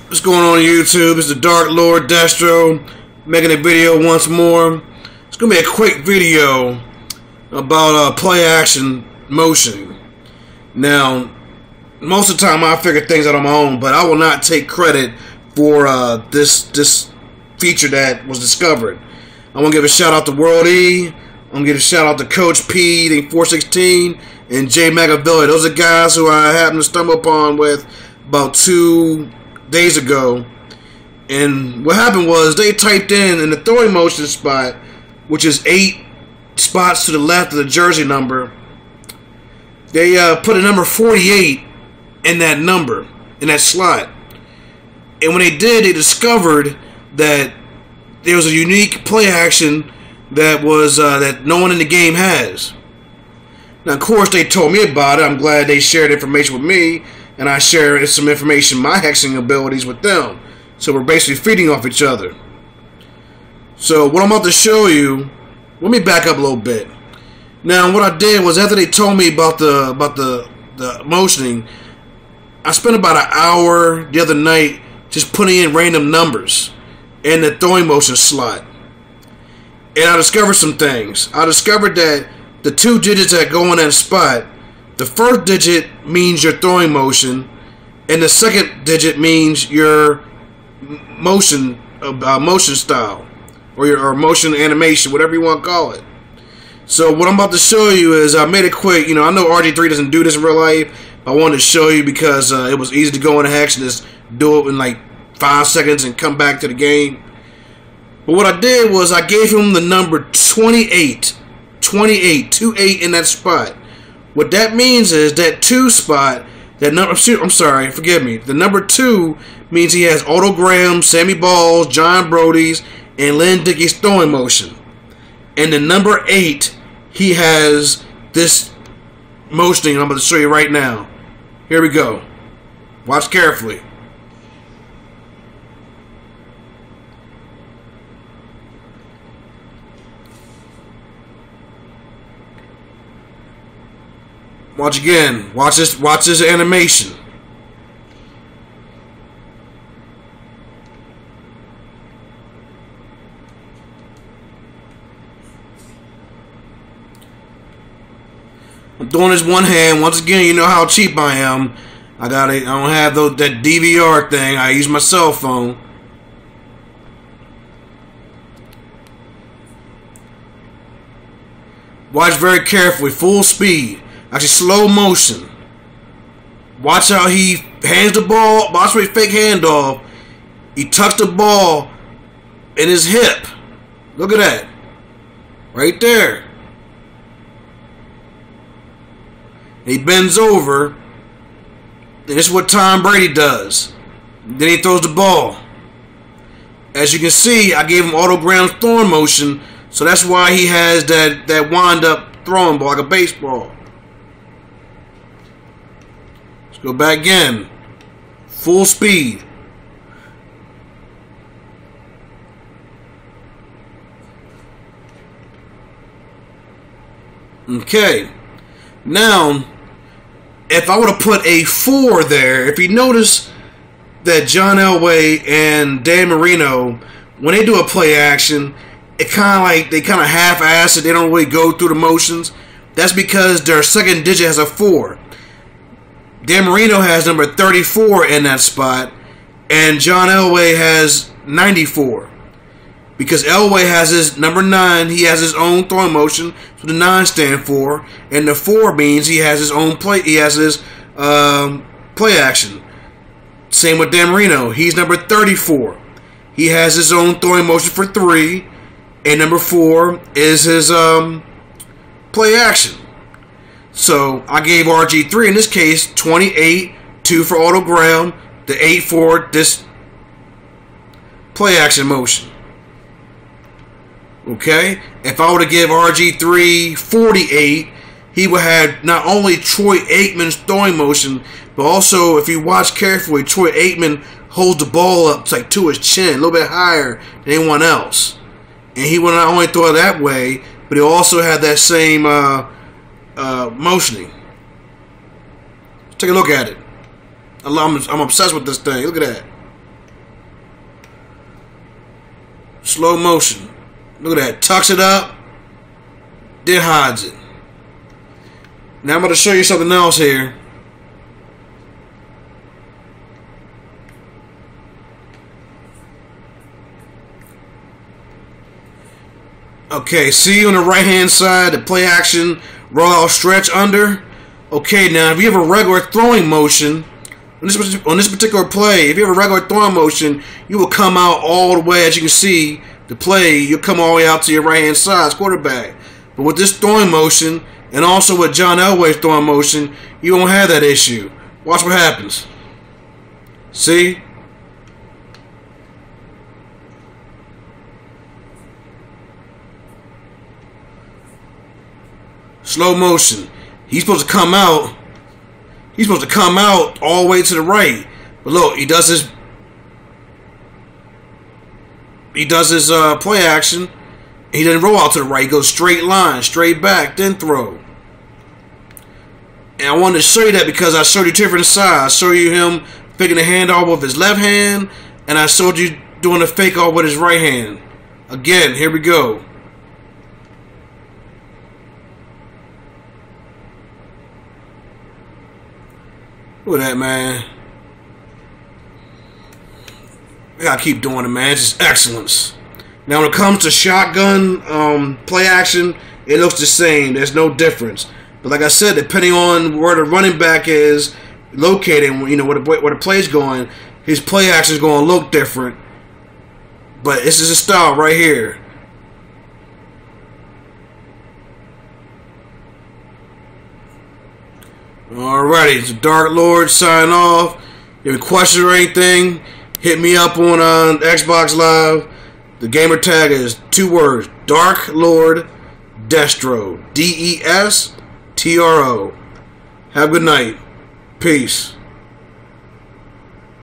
What's going on YouTube? It's the Dark Lord Destro making a video once more. It's going to be a quick video about play action motion. Now, most of the time I figure things out on my own, but I will not take credit for this feature that was discovered. I want to give a shout out to World E. I'm going to give a shout out to Coach P, the 416, and jVjaVelli. Those are guys who I happened to stumble upon with about 2 days ago. And what happened was they typed in the throwing motion spot, which is 8 spots to the left of the jersey number. They put a number 48 in that number, in that slot. And when they did, they discovered that there was a unique play action that was that no one in the game has. Now, of course, they told me about it. I'm glad they shared information with me, and I share some information, my hexing abilities, with them. So we're basically feeding off each other. So what I'm about to show you, let me back up a little bit. Now, what I did was after they told me about the motioning, I spent about an hour the other night just putting in random numbers in the throwing motion slot. And I discovered some things. I discovered that the 2 digits that go in that spot, the first digit means your throwing motion, and the second digit means your motion style, or your motion animation, whatever you want to call it. So what I'm about to show you is I made it quick. You know, I know RG3 doesn't do this in real life. I wanted to show you because it was easy to go into hex and just do it in like 5 seconds and come back to the game. But what I did was I gave him the number 28 in that spot. What that means is that 2 spot, that number, I'm sorry, forgive me. The number 2 means he has Otto Graham, Sammy Balls, John Brody's, and Lynn Dickey's throwing motion. And the number 8, he has this motioning, and I'm going to show you right now. Here we go. Watch carefully. Watch again. Watch this animation. I'm doing this one hand. Once again, you know how cheap I am. I don't have that DVR thing. I use my cell phone. Watch very carefully. Full speed. Actually, slow motion. Watch how he hands the ball. Watch how he fake handoff. He tucks the ball in his hip. Look at that. Right there. He bends over. And this is what Tom Brady does. Then he throws the ball. As you can see, I gave him Otto Graham's throwing motion. So that's why he has that wind up throwing ball like a baseball. Let's go back again. Full speed. Okay. Now, if I would have put a 4 there, if you notice that John Elway and Dan Marino, when they do a play action, it they kind of half-ass it. They don't really go through the motions. That's because their second digit has a 4. Dan Marino has number 34 in that spot, and John Elway has 94. Because Elway has his number 9, he has his own throwing motion, so the 9 stand for, and the 4 means he has his own play. He has his play action. Same with Dan Marino. He's number 34. He has his own throwing motion for 3, and number 4 is his play action. So I gave RG3 in this case 28, 2 for Otto Graham, the 8 for this play action motion. Okay, if I were to give RG3 48, he would have not only Troy Aikman's throwing motion, but also, if you watch carefully, Troy Aikman holds the ball up like to his chin, a little bit higher than anyone else. And he would not only throw it that way, but he also had that same motioning. Take a look at it. I'm obsessed with this thing. Look at that. Slow motion. Look at that. Tucks it up. Then hides it. Now I'm going to show you something else here. Okay, see on the right hand side, the play action, roll out, stretch under. Okay, now if you have a regular throwing motion, on this particular play, if you have a regular throwing motion, you will come out all the way, as you can see, the play, you'll come all the way out to your right hand side as quarterback. But with this throwing motion, and also with John Elway's throwing motion, you won't have that issue. Watch what happens. See? Slow motion. He's supposed to come out. He's supposed to come out all the way to the right. But look, he does his play action. He doesn't roll out to the right. He goes straight line, straight back, then throw. And I wanted to show you that because I showed you different sides. I showed you him faking the handoff with his left hand, and I showed you doing a fake off with his right hand. Again, here we go. Look at that, man. I gotta keep doing it, man. It's just excellence. Now, when it comes to shotgun play action, it looks the same. There's no difference. But like I said, depending on where the running back is located, you know, where the play's going, his play action is going to look different. But this is a style right here. Alrighty, it's Dark Lord signing off. If you have any questions or anything, hit me up on Xbox Live. The gamer tag is 2 words: Dark Lord Destro. DESTRO. Have a good night. Peace.